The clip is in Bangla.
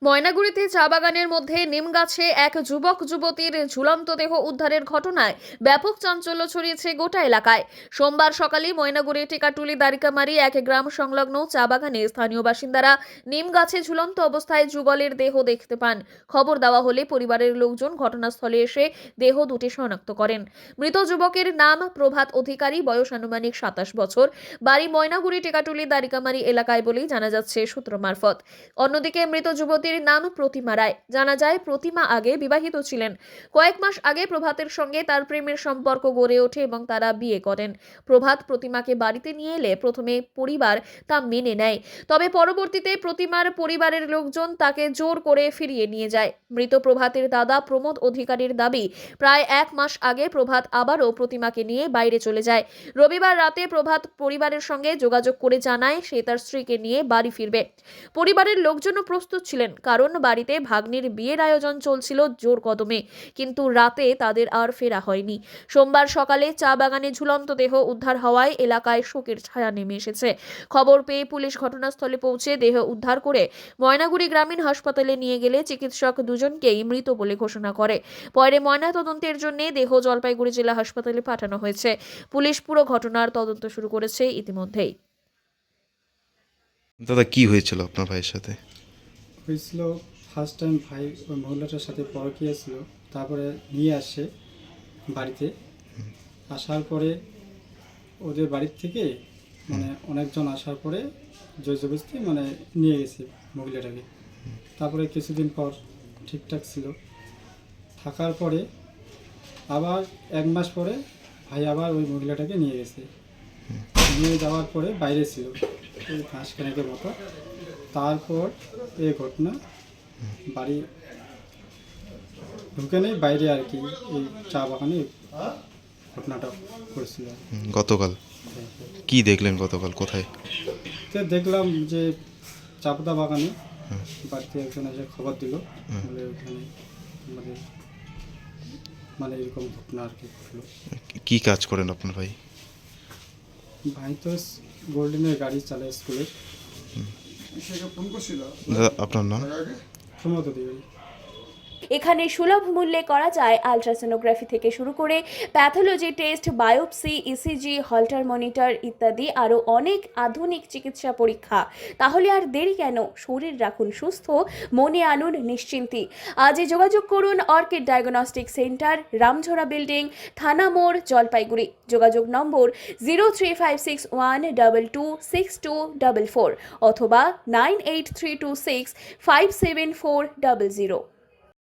ময়নাগুড়িতে চা বাগানের মধ্যে নিম গাছে এক যুবক যুবতীর ঝুলন্ত দেহ উদ্ধারের ঘটনায় ব্যাপক চাঞ্চল্য ছড়িয়েছে গোটা এলাকায়। সোমবার সকালে ময়নাগুড়ি টেকাটুলি দ্বারিকামারি এক গ্রাম সংলগ্ন চা বাগানে স্থানীয় বাসিন্দারা নিম গাছে ঝুলন্ত অবস্থায় যুগলের দেহ দেখতে পান। খবর দেওয়া হলে পরিবারের লোকজন ঘটনাস্থলে এসে দেহ দুটি শনাক্ত করেন। মৃত যুবকের নাম প্রভাত অধিকারী, বয়স আনুমানিক 27 বছর, বাড়ি ময়নাগুড়ি টেকাটুলি দ্বারিকামারি এলাকায় বলেই জানা যাচ্ছে সূত্র মারফত। অন্যদিকে মৃত যুবতীর নাম প্রতিমা রায়। জানা যায় প্রতিমা আগে বিবাহিত ছিলেন। কয়েক মাস আগে প্রভাতের সঙ্গে তার প্রেমের সম্পর্ক গড়ে ওঠে এবং তারা বিয়ে করেন। প্রভাত প্রতিমাকে বাড়িতে নিয়ে এলে প্রথমে পরিবার তা মেনে নেয়, তবে পরবর্তীতে প্রতিমার পরিবারের লোকজন তাকে জোর করে ফিরিয়ে নিয়ে যায়। মৃত প্রভাতের দাদা প্রমোদ অধিকারীর দাবি, প্রায় 1 মাস আগে প্রভাত আবারও প্রতিমাকে নিয়ে বাইরে চলে যায়। রবিবার রাতে প্রভাত পরিবারের সঙ্গে যোগাযোগ করে জানায় সে তার স্ত্রীকে নিয়ে বাড়ি ফিরবে। পরিবারের লোকজনও প্রস্তুত ছিলেন, কারণ বাড়িতে ভাগ্নির বিয়ের আয়োজন চলছিল জোর কদমে, কিন্তু রাতে তাদের আর ফেরা হয়নি। সোমবার সকালে চা বাগানে ঝুলন্ত দেহ উদ্ধার হওয়ায় এলাকায় শোকের ছায়া নেমে এসেছে। খবর পেয়ে পুলিশ ঘটনাস্থলে পৌঁছে দেহ উদ্ধার করে ময়নাগুড়ি গ্রামীণ হাসপাতালে নিয়ে গেলে চিকিৎসক দুজনকেই মৃত বলে ঘোষণা করে। পরে ময়নাতদন্তের জন্য দেহ জলপাইগুড়ি জেলা হাসপাতালে পাঠানো হয়েছে। পুলিশ পুরো ঘটনার তদন্ত শুরু করেছে ইতিমধ্যেই। দাদা, কি হয়েছিল আপনার ভাইয়ের সাথে? হয়েছিল ফার্স্ট টাইম ভাই ওই মহিলাটার সাথে পরকীয়া ছিল, তারপরে নিয়ে আসে বাড়িতে। আসার পরে ওদের বাড়ির থেকে অনেকজন আসার পরে জবরদস্তি নিয়ে গেছে মহিলাটাকে। তারপরে কিছুদিন পর ঠিকঠাক ছিল, থাকার পরে আবার 1 মাস পরে ভাই আবার ওই মহিলাটাকে নিয়ে গেছে। নিয়ে যাওয়ার পরে বাইরে ছিল ওই মাসখানেকের মতো। তারপর এই ঘটনা, বাড়ি ঢুকে নেই বাইরে আর কি, এই চা বাগানে ঘটনাটা করেছিল। গতকাল কি দেখলেন? গতকাল কোথায়? তো দেখলাম যে চাপদা বাগানে বাড়িতে একজন এসে খবর দিল, বলে ওখানে আমাদের এরকম ঘটনা আর কি ঘটলো। কি কাজ করেন আপনার ভাই? ভাই তো গোল্ডেনের গাড়ি চালায় স্কুলে। দাদা, আপনার নাম? প্রমোদ অধিকারী। এখানে সুলভ মূল্যে করা যায় আলট্রাসোনোগ্রাফি থেকে শুরু করে pathology test, biopsy, ECG, Holter monitor ইত্যাদি আরও অনেক আধুনিক চিকিৎসা পরীক্ষা। তাহলে আর দেরি কেন? শরীর রাখুন সুস্থ, মনে আনুন নিশ্চিন্তি। আজই যোগাযোগ করুন orchid diagnostic centre, Ramjhora building, থানা মোড়, জলপাইগুড়ি। যোগাযোগ নম্বর 03561226244 অথবা 98326574000।